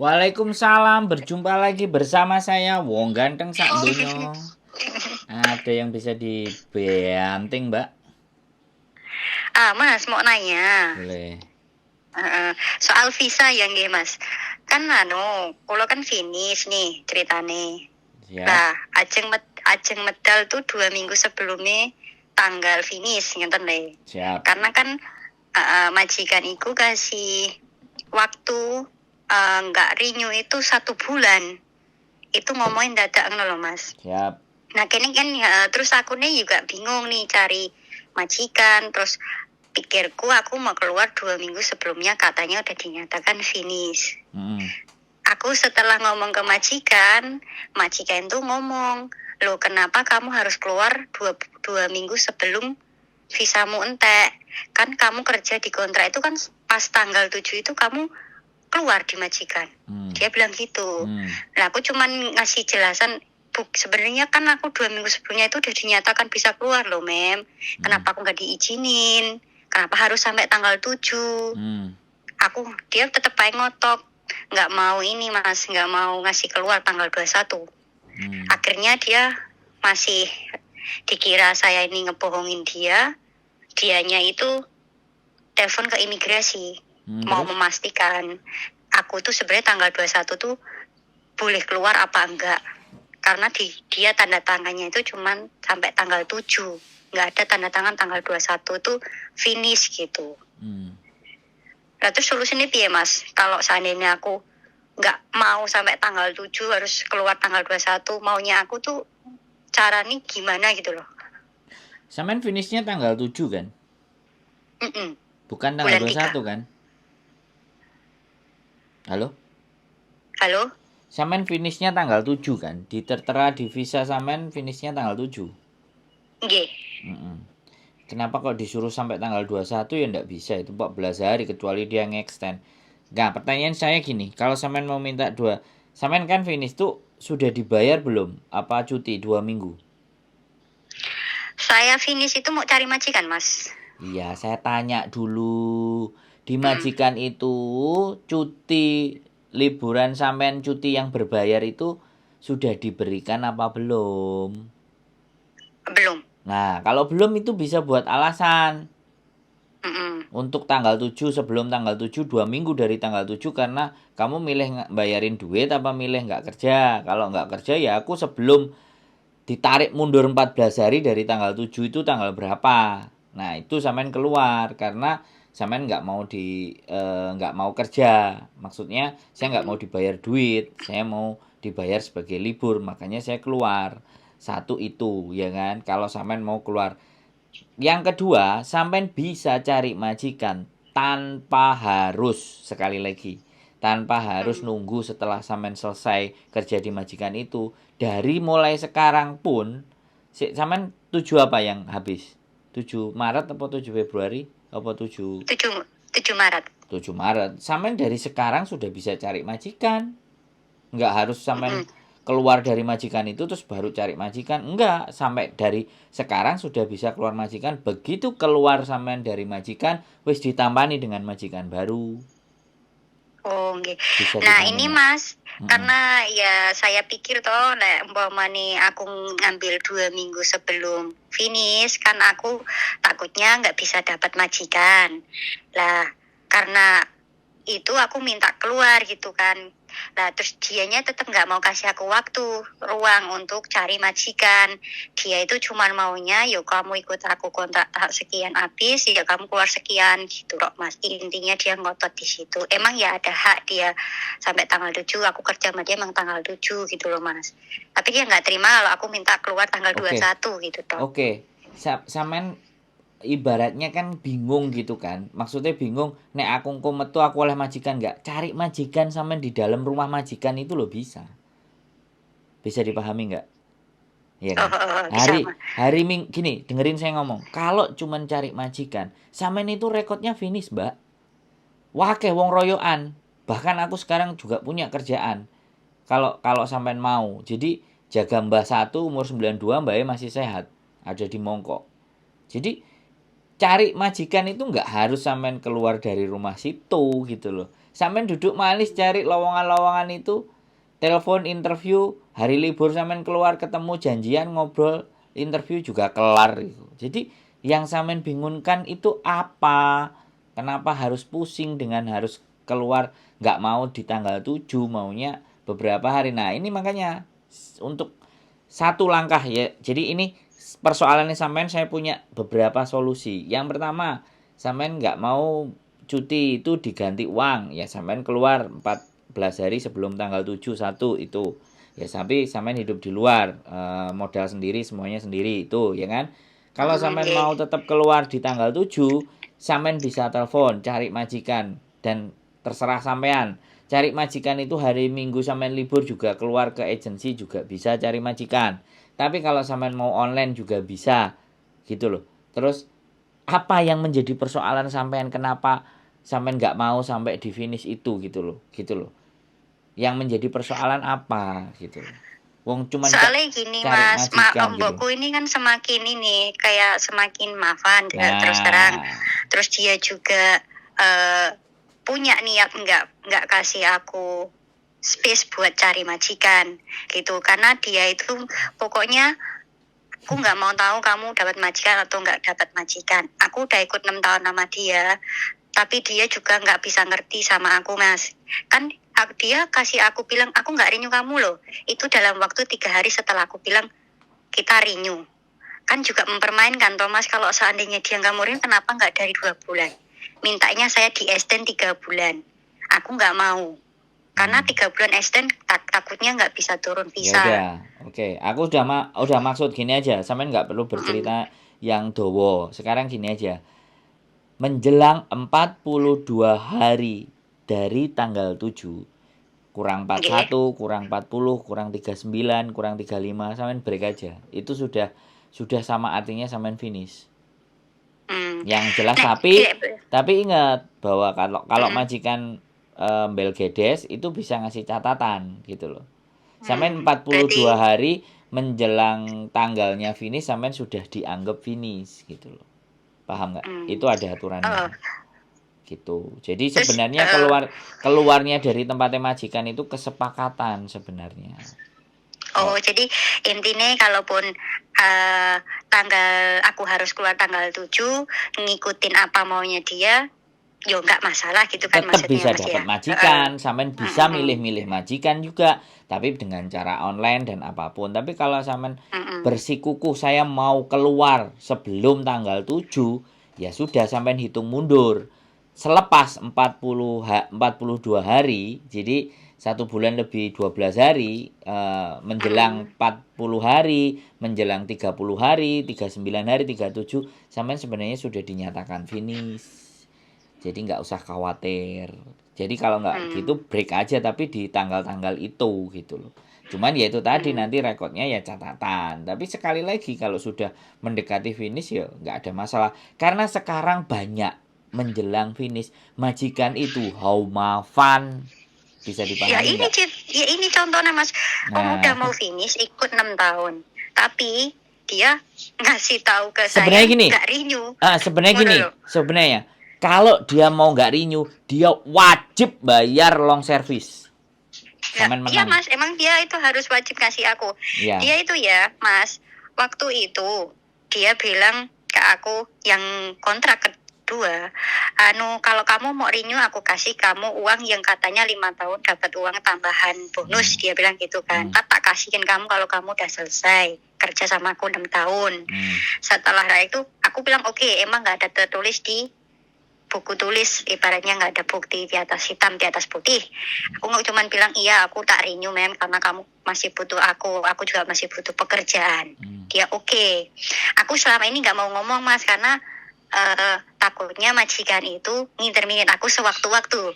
Waalaikumsalam, berjumpa lagi bersama saya Wong Ganteng sak Oh, donya. Ada yang bisa dibanting, Mbak? Mas mau nanya. Boleh. Soal visa ya nggih, Mas. Kan kula kan finish nih ceritane. Siap. Lah, ajeng medal tuh 2 minggu sebelumnya tanggal finish ngeten le. Siap. Karena kan majikan iku kasih waktu nggak renew itu 1 bulan. Itu ngomongin dadak ngono lho, Mas. Siap. Nah, kini kan terus aku nih juga bingung nih cari majikan, terus pikirku aku mau keluar 2 minggu sebelumnya katanya udah dinyatakan finish. Aku setelah ngomong ke majikan tuh ngomong, loh kenapa kamu harus keluar dua minggu sebelum visamu entek? Kan kamu kerja di kontrak itu kan pas tanggal 7 itu kamu keluar di majikan. Dia bilang gitu. Nah aku cuman ngasih jelasan, sebenarnya kan aku 2 minggu sebelumnya itu udah dinyatakan bisa keluar loh, Mem. Kenapa aku nggak diizinin? Kenapa harus sampai tanggal 7? Dia tetap pengen ngotot, nggak mau ini, Mas, nggak mau ngasih keluar tanggal 21. Akhirnya dia masih dikira saya ini ngebohongin dianya itu telepon ke imigrasi, mau memastikan aku tuh sebenarnya tanggal 21 tuh boleh keluar apa enggak. Karena dia tanda tangannya itu cuman sampai tanggal 7. Nggak ada tanda tangan tanggal 21 tuh finish gitu. Nah terus solusinya piye, Mas? Kalau seandainya aku nggak mau sampai tanggal 7 harus keluar tanggal 21, maunya aku tuh cara nih gimana gitu loh. Sampean finishnya tanggal 7 kan? Bukan tanggal Bulan 21 3. kan? Halo? Halo? Sampean finishnya tanggal 7 kan? Tertera di visa sampean finishnya tanggal 7. Nggih. Kenapa kok disuruh sampai tanggal 21 ya nggak bisa, itu 14 hari kecuali dia nge-extend. Nah pertanyaan saya gini, kalau sampean mau minta sampean kan finish tuh sudah dibayar belum? Apa cuti 2 minggu? Saya finish itu mau cari majikan, Mas. Iya, saya tanya dulu. Di majikan itu cuti liburan sampean cuti yang berbayar itu sudah diberikan apa belum? Belum. Nah, kalau belum itu bisa buat alasan. Untuk tanggal 7, sebelum tanggal 7, 2 minggu dari tanggal 7, karena kamu milih bayarin duit apa milih nggak kerja. Kalau nggak kerja ya aku sebelum ditarik mundur 14 hari dari tanggal 7 itu tanggal berapa. Nah itu sampean keluar karena sampean nggak mau kerja. Maksudnya saya nggak mau dibayar duit, saya mau dibayar sebagai libur, makanya saya keluar. Satu itu ya kan, kalau sampean mau keluar. Yang kedua, sampean bisa cari majikan tanpa harus, sekali lagi, tanpa harus nunggu setelah sampean selesai kerja di majikan itu. Dari mulai sekarang pun, sampean 7 apa yang habis? 7 Maret apa 7 Februari? Apa 7? 7 Maret. 7 Maret. Sampean dari sekarang sudah bisa cari majikan. Nggak harus sampean keluar dari majikan itu terus baru cari majikan. Enggak, sampai dari sekarang sudah bisa keluar majikan. Begitu keluar sampean dari majikan, wis ditampani dengan majikan baru. Oh, nggih. Bisa Nah, dipahami ini nggak? Mas, karena ya saya pikir toh nek umpamane aku ngambil 2 minggu sebelum finish kan aku takutnya nggak bisa dapat majikan. Lah, karena itu aku minta keluar gitu kan. Nah terus dianya tetap nggak mau kasih aku waktu ruang untuk cari majikan. Dia itu cuma maunya yuk kamu ikut aku kontrak sekian habis ya kamu keluar sekian gitu loh, Mas. Intinya dia ngotot di situ. Emang ya ada hak dia sampai tanggal 7 aku kerja sama dia emang tanggal 7 gitu loh, Mas. Tapi dia nggak terima kalau aku minta keluar tanggal 21 gitu toh. Oke. Sampean ibaratnya kan bingung gitu kan, maksudnya bingung nek aku metu aku oleh majikan nggak, cari majikan sampean di dalam rumah majikan itu loh bisa dipahami nggak? Iya kan? Bisa, Hari Mas. hari gini, dengerin saya ngomong. Kalau cuman cari majikan, sampean itu rekodnya finish, Mbak. Wakeh wong royoan. Bahkan aku sekarang juga punya kerjaan. Kalau kalau sampean mau. Jadi jaga Mbah 1 umur 92, Mbaknya masih sehat. Ada di Mongkok. Jadi cari majikan itu nggak harus sampean keluar dari rumah situ gitu loh. Sampean duduk manis cari lowongan-lowongan itu, telepon interview, hari libur sampean keluar ketemu janjian ngobrol, interview juga kelar gitu. Jadi yang sampean bingungkan itu apa? Kenapa harus pusing dengan harus keluar, nggak mau di tanggal 7, maunya beberapa hari. Nah, ini makanya untuk satu langkah ya. Jadi ini persoalannya sampean, saya punya beberapa solusi. Yang pertama, sampean nggak mau cuti itu diganti uang, ya sampean keluar 14 hari sebelum tanggal 7 satu itu. Ya tapi sampean hidup di luar, modal sendiri, semuanya sendiri itu, ya kan? Kalau sampean mau tetap keluar di tanggal 7, sampean bisa telepon cari majikan dan terserah sampean. Cari majikan itu hari Minggu sampean libur juga keluar ke agensi juga bisa cari majikan. Tapi kalau sampean mau online juga bisa gitu loh. Terus apa yang menjadi persoalan sampean, kenapa sampean nggak mau sampai di finish itu gitu loh. Yang menjadi persoalan apa gitu loh. Wong cuman soalnya gini Mas, mbokku gitu. Ini kan semakin ini kayak semakin maafan terus terang. Terus dia juga punya niat nggak kasih aku space buat cari majikan gitu, karena dia itu pokoknya aku nggak mau tahu kamu dapat majikan atau nggak dapat majikan. Aku udah ikut 6 tahun sama dia, tapi dia juga nggak bisa ngerti sama aku Mas. Kan dia kasih aku bilang aku nggak renew kamu loh, itu dalam waktu 3 hari setelah aku bilang kita renew. Kan juga mempermainkan Thomas, kalau seandainya dia nggak mau renew kenapa nggak dari 2 bulan. Mintanya saya di extend 3 bulan. Aku nggak mau. Karena 3 bulan extend takutnya nggak bisa turun visa. Ya oke. Aku udah maksud gini aja. Sampean nggak perlu bercerita yang dowo. Sekarang gini aja. Menjelang 42 hari dari tanggal 7, kurang 41, kurang 40, kurang 39, kurang 35, sampean break aja. Itu sudah sama artinya sampean finish. Yang jelas tapi ingat bahwa kalau majikan Belgedes itu bisa ngasih catatan gitu loh. Sampean 42 hari menjelang tanggalnya finish sampean sudah dianggap finish gitu loh. Paham nggak? Itu ada aturannya. Gitu. Jadi sebenarnya keluarnya dari tempatnya majikan itu kesepakatan sebenarnya. Jadi intinya kalaupun tanggal aku harus keluar tanggal 7, ngikutin apa maunya dia, yo nggak masalah gitu kan. Tetap bisa dapat majikan, sampean bisa milih-milih majikan juga, tapi dengan cara online dan apapun. Tapi kalau sampean bersikukuh saya mau keluar sebelum tanggal 7, ya sudah sampean hitung mundur. Selepas 42 hari, jadi 1 bulan lebih 12 hari, menjelang 40 hari, menjelang 30 hari, 39 hari, 37, sampean sebenarnya sudah dinyatakan finish. Jadi nggak usah khawatir. Jadi kalau nggak gitu break aja, tapi di tanggal-tanggal itu gitu loh. Cuman ya itu tadi nanti rekodnya ya catatan. Tapi sekali lagi kalau sudah mendekati finish ya nggak ada masalah. Karena sekarang banyak menjelang finish majikan itu haumafan, bisa dipahami nggak? Ya ini contohnya Mas. Om udah mau finish ikut 6 tahun, tapi dia ngasih tahu ke saya nggak renew. Sebenarnya kalau dia mau nggak renew, dia wajib bayar long service. Iya Mas, emang dia itu harus wajib kasih aku. Ya. Dia itu ya Mas, waktu itu dia bilang ke aku yang kontrak kedua, kalau kamu mau renew aku kasih kamu uang yang katanya 5 tahun dapat uang tambahan bonus. Dia bilang gitu kan. Tak kasihin kamu kalau kamu udah selesai kerja sama aku 6 tahun. Setelah itu aku bilang oke, emang nggak ada tertulis di buku tulis, ibaratnya nggak ada bukti di atas hitam di atas putih. Aku nggak cuman bilang iya aku tak renew mem karena kamu masih butuh aku juga masih butuh pekerjaan. Dia oke. Aku selama ini nggak mau ngomong Mas karena takutnya majikan itu nginterminate aku sewaktu-waktu.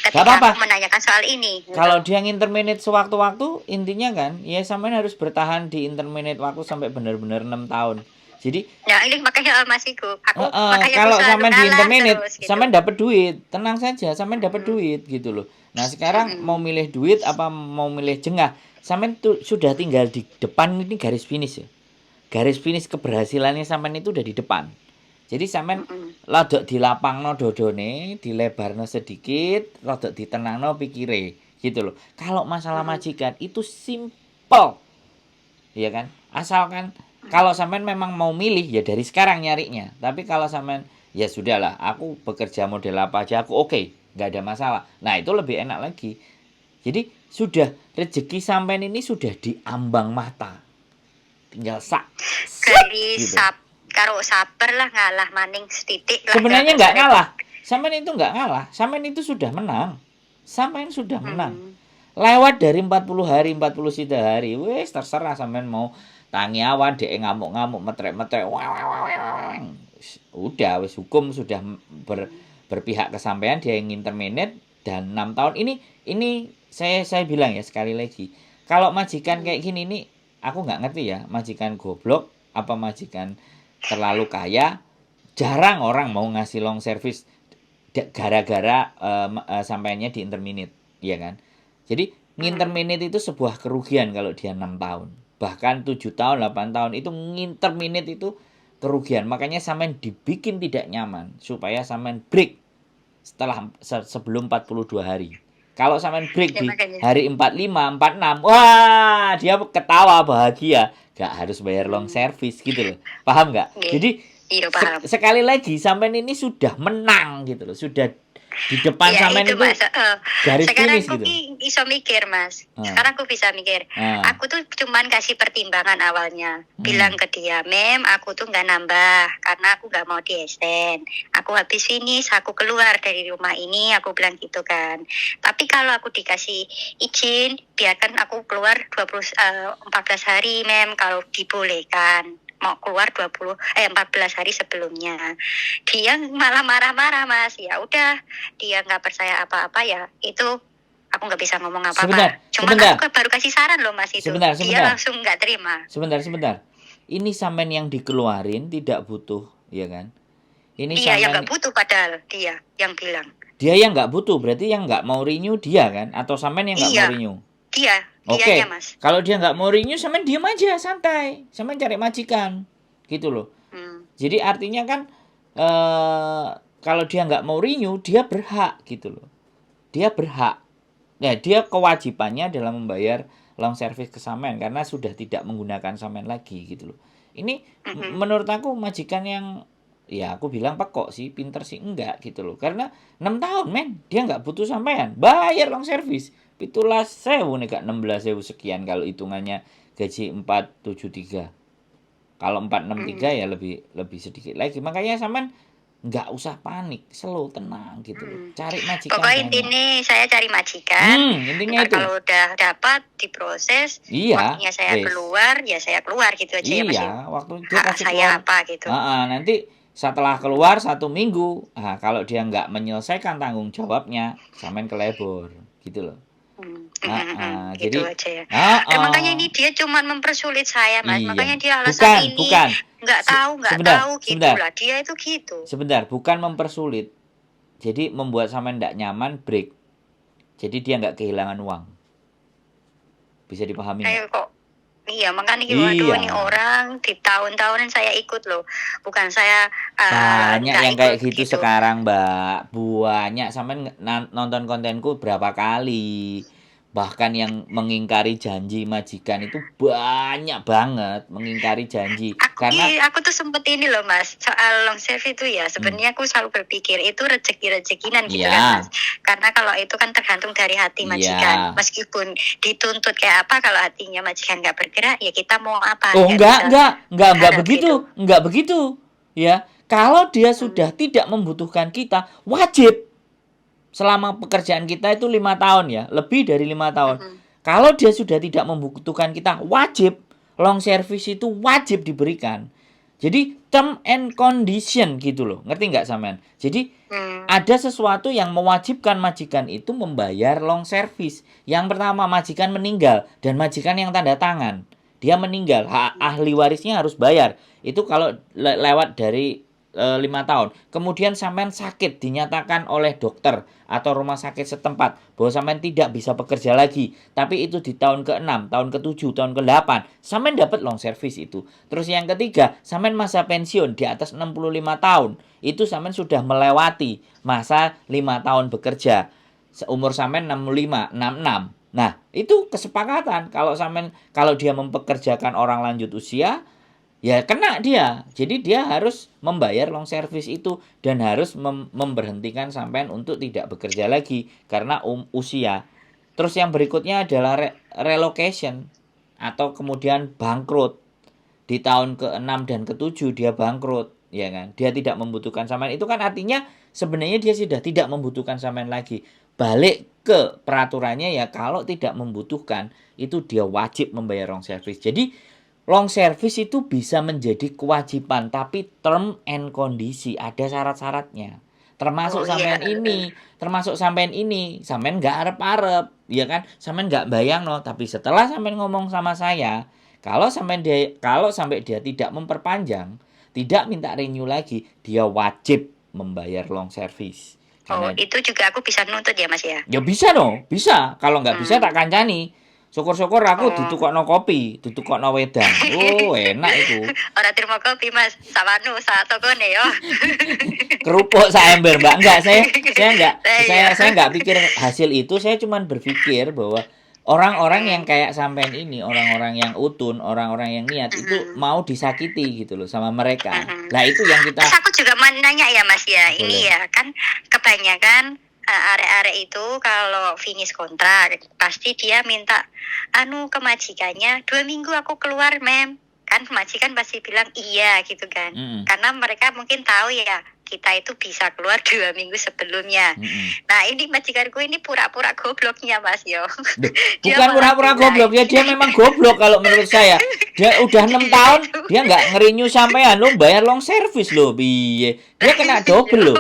Ketika aku menanyakan soal ini. Kalau dia nginterminate sewaktu-waktu, intinya kan ya sampean harus bertahan di interminate waktu sampai benar-benar 6 tahun. Jadi ya ini makanya Masiku kalau sampean di interminate gitu. Sampean dapat duit, tenang saja, sampean dapat duit gitu loh. Nah, sekarang mau milih duit apa mau milih jengah? Sampean tuh sudah tinggal di depan ini garis finish ya. Garis finish keberhasilannya sampean itu udah di depan. Jadi sampean rodok dilapangno dodone, dilebarno sedikit, rodok ditenangno pikire, gitu loh. Kalau masalah majikan itu simple. Iya kan? Asalkan kalau sampean memang mau milih ya dari sekarang nyarinya. Tapi kalau sampean ya sudahlah, aku bekerja model apa aja aku oke, nggak ada masalah. Nah, itu lebih enak lagi. Jadi sudah rezeki sampean ini sudah diambang mata. Tinggal gitu. Karo sabar lah ngalah maning setitik lah. Sebenarnya nggak ngalah. Sampean itu nggak ngalah. Sampean itu sudah menang. Sampean sudah menang. Lewat dari 40 hari, 40 sida hari. Wes terserah sampean mau tangi awan, dek ngamuk-ngamuk, metrek-metrek. Udah, wes hukum sudah berpihak ke sampean, dia yang interminate dan 6 tahun ini saya bilang ya sekali lagi. Kalau majikan kayak gini nih, aku nggak ngerti ya, majikan goblok apa majikan terlalu kaya. Jarang orang mau ngasih long service gara-gara sampainya di interminate, ya kan? Jadi nginterminate itu sebuah kerugian kalau dia 6 tahun. Bahkan 7 tahun, 8 tahun itu nginterminate itu kerugian. Makanya sampean dibikin tidak nyaman supaya sampean break sebelum 42 hari. Kalau sampean break di hari 45, 46, wah dia ketawa bahagia. Gak harus bayar long service gitu loh. Paham gak? Jadi sekali lagi sampean ini sudah menang gitu loh. Sudah di depan ya, sampean itu garis finish gitu. Sekarang aku bisa mikir, Mas. Sekarang aku bisa mikir. Aku tuh cuman kasih pertimbangan awalnya. Bilang ke dia, "Mem, aku tuh nggak nambah karena aku nggak mau di extend. Aku habis finish, aku keluar dari rumah ini." Aku bilang gitu kan. Tapi kalau aku dikasih izin, biarkan aku keluar 14 hari, Mem, kalau dibolehkan. Mau keluar 14 hari sebelumnya. Dia malah marah-marah, Mas. Ya udah, dia nggak percaya apa-apa ya. Itu aku nggak bisa ngomong apa-apa. Cuma aku baru kasih saran loh, Mas, itu. Dia langsung nggak terima. Sebentar. Ini sampean yang dikeluarin tidak butuh, ya kan? Ini dia yang nggak butuh padahal dia yang bilang. Dia yang nggak butuh, berarti yang nggak mau renew dia kan? Atau sampean yang nggak mau renew? Dia. Oke, kalau dia nggak mau renew, sampean diem aja, santai. Sampean cari majikan, gitu loh. Jadi artinya kan, kalau dia nggak mau renew, dia berhak, gitu loh. Dia berhak. Nah, dia kewajibannya adalah membayar long service ke sampean, karena sudah tidak menggunakan sampean lagi, gitu loh. Ini menurut aku majikan yang, ya aku bilang pekok sih, pinter sih enggak, gitu loh. Karena 6 tahun, men, dia nggak butuh sampean, bayar long service. 17.000 nih kak, 16.000 sekian kalau hitungannya gaji 473. Kalau 463 ya lebih sedikit lagi. Makanya sampean nggak usah panik, slow, tenang gitu loh. Cari majikan. Pokoknya intinya saya cari majikan. Intinya itu. Kalau udah dapat diproses, waktunya saya keluar, ya saya keluar gitu aja ya Mas. Iya, waktu dia kasih saya keluar. Apa gitu. Nanti setelah keluar 1 minggu, kalau dia nggak menyelesaikan tanggung jawabnya, sampean kelebor gitu loh. Gitu jadi, aja ya. Makanya ini dia cuma mempersulit saya, Mas. Iya. Makanya dia alasan nggak tahu gitu lah. Dia itu gitu. Sebentar, bukan mempersulit. Jadi membuat sampean nggak nyaman, break. Jadi dia nggak kehilangan uang. Bisa dipahami? Iya, makanya waduh ini orang di tahun-tahunan saya ikut loh. Bukan saya banyak yang kayak gitu sekarang, Mbak. Banyak, sampean nonton kontenku berapa kali. Bahkan yang mengingkari janji majikan itu banyak banget, mengingkari janji. Aku tuh sempet ini loh, Mas, soal long service itu ya. Sebenarnya aku selalu berpikir itu rezeki-rezekinan gitu kan, Mas. Karena kalau itu kan tergantung dari hati majikan. Meskipun dituntut kayak apa, kalau hatinya majikan nggak bergerak, ya kita mau apa? Enggak begitu. Enggak begitu. Ya, kalau dia sudah tidak membutuhkan kita, wajib. Selama pekerjaan kita itu 5 tahun ya, lebih dari 5 tahun. Kalau dia sudah tidak membutuhkan kita, wajib. Long service itu wajib diberikan. Jadi term and condition gitu loh. Ngerti nggak sampean? Jadi ada sesuatu yang mewajibkan majikan itu membayar long service. Yang pertama, majikan meninggal dan majikan yang tanda tangan. Dia meninggal, ahli warisnya harus bayar. Itu kalau lewat dari 5 tahun. Kemudian sampean sakit dinyatakan oleh dokter atau rumah sakit setempat bahwa sampean tidak bisa bekerja lagi. Tapi itu di tahun ke-6, tahun ke-7, tahun ke-8, sampean dapat long service itu. Terus yang ketiga, sampean masa pensiun di atas 65 tahun. Itu sampean sudah melewati masa 5 tahun bekerja. Umur sampean 65, 66. Nah, itu kesepakatan kalau dia mempekerjakan orang lanjut usia, ya kena dia. Jadi dia harus membayar long service itu dan harus memberhentikan sampean untuk tidak bekerja lagi karena usia. Terus yang berikutnya adalah relocation atau kemudian bangkrut. Di tahun ke-6 dan ke-7 dia bangkrut, ya kan? Dia tidak membutuhkan sampean. Itu kan artinya sebenarnya dia sudah tidak membutuhkan sampean lagi. Balik ke peraturannya ya, kalau tidak membutuhkan itu dia wajib membayar long service. Jadi long service itu bisa menjadi kewajiban, tapi term and kondisi, ada syarat-syaratnya. Termasuk sampean ini, sampean nggak arep-arep, ya kan? Sampean nggak bayang loh, tapi setelah sampean ngomong sama saya, kalau sampai dia tidak memperpanjang, tidak minta renew lagi, dia wajib membayar long service. Karena itu juga aku bisa nuntut ya Mas ya? Ya bisa no, bisa. Kalau nggak bisa tak kancani. Syukur-syukur aku ditukokno kopi, ditukokno wedang. Oh, enak itu. Ora terima kopi, Mas. Sawanu sak tokone yo. Kerupuk sak ember, Mbak. Enggak, saya enggak pikir hasil itu, saya cuma berpikir bahwa orang-orang yang kayak sampean ini, orang-orang yang utun, orang-orang yang niat itu mau disakiti gitu loh sama mereka. Lah itu yang kita. Terus aku juga mau nanya ya Mas ya. Boleh. Ini ya kan kebanyakan arek-arek itu kalau finish kontrak pasti dia minta ke majikannya 2 minggu aku keluar mem, kan majikan pasti bilang iya gitu kan, karena mereka mungkin tahu ya kita itu bisa keluar 2 minggu sebelumnya. Nah ini majikanku ini pura-pura gobloknya Mas yo. Bukan pura-pura goblok ya, dia memang goblok kalau menurut saya. Dia udah 6 tahun dia nggak nge-renew sampean, lo bayar long service lo, biye dia kena double lo.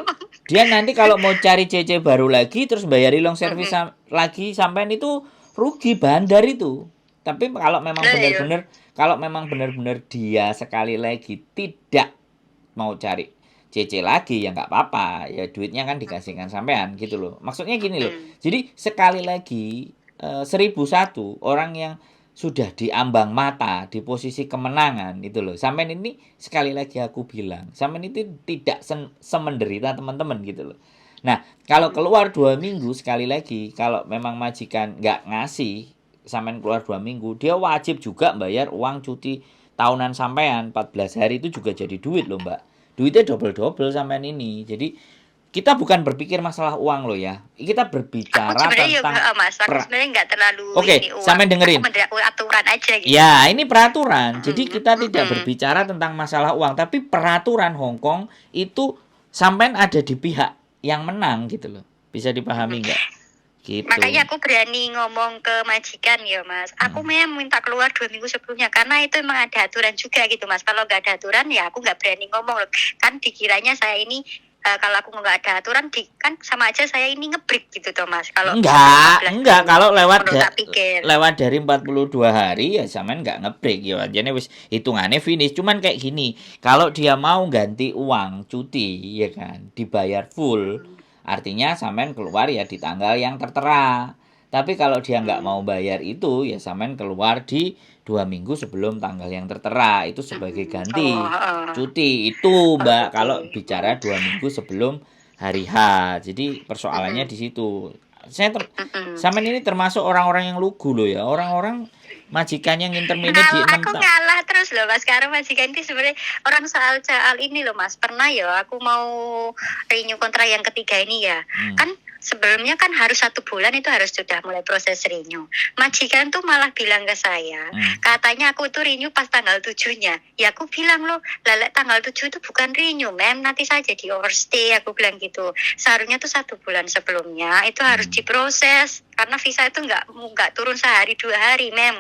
Dia nanti kalau mau cari CC baru lagi terus bayari long service lagi sampean itu rugi bandar itu. Tapi kalau memang benar-benar dia sekali lagi tidak mau cari CC lagi ya nggak apa-apa, ya duitnya kan dikasihkan sampean gitu loh. Maksudnya gini loh. Jadi sekali lagi 1001 orang yang sudah diambang mata di posisi kemenangan itu loh. Sampean ini sekali lagi aku bilang, sampean itu tidak semenderita teman-teman gitu loh. Nah, kalau keluar 2 minggu sekali lagi, kalau memang majikan nggak ngasih, sampean keluar 2 minggu, dia wajib juga bayar uang cuti tahunan sampean 14 hari itu juga jadi duit loh, Mbak. Duitnya double-double sampean ini. Jadi kita bukan berpikir masalah uang loh ya. Kita berbicara tentang Mas, aku sebenarnya nggak terlalu sampean dengerin. Aturan aja gitu. Ya, ini peraturan. Jadi kita tidak berbicara tentang masalah uang, tapi peraturan Hong Kong itu sampean ada di pihak yang menang gitu loh. Bisa dipahami nggak? Gitu. Makanya aku berani ngomong ke majikan ya Mas. Aku memang minta keluar 2 minggu sebelumnya karena itu emang ada aturan juga gitu Mas. Kalau nggak ada aturan ya aku nggak berani ngomong loh. Kan dikiranya saya ini kalau aku nggak ada aturan kan sama aja saya ini ngebreak gitu toh Mas. Kalau enggak kalau lewat dari 42 hari ya sampean enggak ngebreak ya. Jane wis hitungannya finish. Cuman kayak gini, kalau dia mau ganti uang cuti ya kan, dibayar full. Artinya sampean keluar ya di tanggal yang tertera. Tapi kalau dia nggak mau bayar itu ya sampean keluar di 2 minggu sebelum tanggal yang tertera, itu sebagai ganti cuti itu Mbak. Kalau bicara 2 minggu sebelum hari H, jadi persoalannya di situ. Sampean ini termasuk orang-orang yang lugu loh ya, orang-orang majikannya nginterminate di 6 tahun. Aku ngalah terus loh Mas, karena majikan itu sebenarnya orang soal ini loh Mas. Pernah ya aku mau renew kontrak yang ketiga ini ya, kan sebelumnya kan harus 1 bulan itu harus sudah mulai proses renew. Majikan tuh malah bilang ke saya, katanya aku tuh renew pas tanggal 7-nya. Ya aku bilang loh, lelek tanggal 7 itu bukan renew, mem, nanti saja di overstay, aku bilang gitu. Seharusnya tuh 1 bulan sebelumnya itu harus diproses. Karena visa itu nggak turun sehari 2 hari, mem.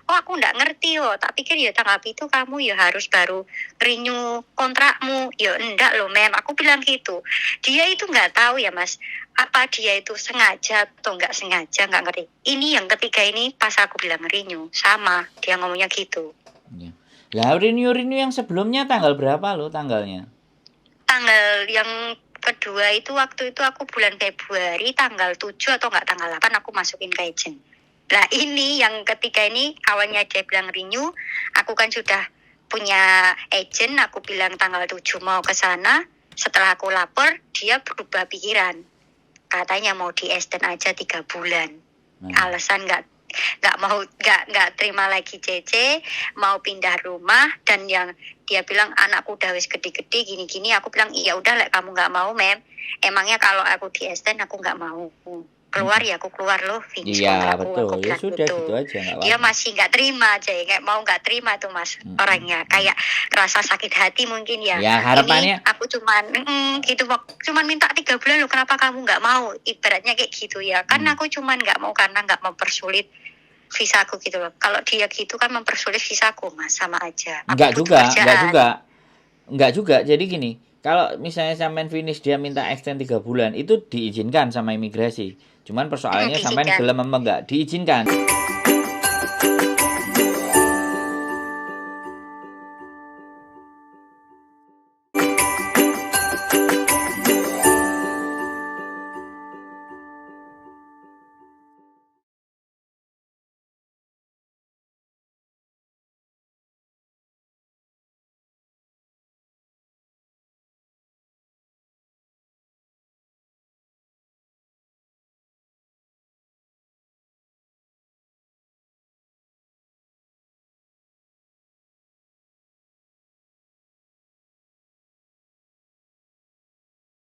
Oh aku nggak ngerti tak pikir ya tanggal itu kamu ya harus baru renew kontrakmu. Ya enggak loh, mem. Aku bilang gitu. Dia itu nggak tahu ya mas, apa dia itu sengaja atau nggak sengaja, nggak ngerti. Ini yang ketiga ini pas aku bilang renew, sama dia ngomongnya gitu. Lah renew yang sebelumnya tanggal berapa lo tanggalnya? tanggal yang kedua itu waktu itu aku bulan Februari tanggal 7 atau enggak tanggal 8 aku masukin ke agent. Nah ini yang ketiga ini awalnya dia bilang renew, aku kan sudah punya agent, aku bilang tanggal 7 mau ke sana. Setelah aku lapor, dia berubah pikiran. Katanya mau di extend aja 3 bulan. Alasan nggak terima lagi CC, mau pindah rumah, dan yang dia bilang anakku udah wis gede-gede gini-gini. Aku bilang iya udah lek kamu nggak mau mem, emangnya kalau aku di extend aku nggak mau keluar ya aku keluar loh, finish kontrakku. Betul. Aku bilang ya sudah gitu aja, dia masih nggak terima aja, kayak mau nggak terima tuh mas orangnya, kayak rasa sakit hati mungkin ya. Harapannya ini aku cuman gitu, cuman minta 3 bulan loh, kenapa kamu nggak mau, ibaratnya kayak gitu ya. Kan aku cuman nggak mau karena nggak mempersulit visaku gitu loh. Kalau dia gitu kan mempersulit visaku mas, sama aja. Enggak juga. Jadi gini, kalau misalnya sampean finish dia minta extend 3 bulan itu diizinkan sama imigrasi. Cuman persoalannya sampean gelem apa enggak, diizinkan.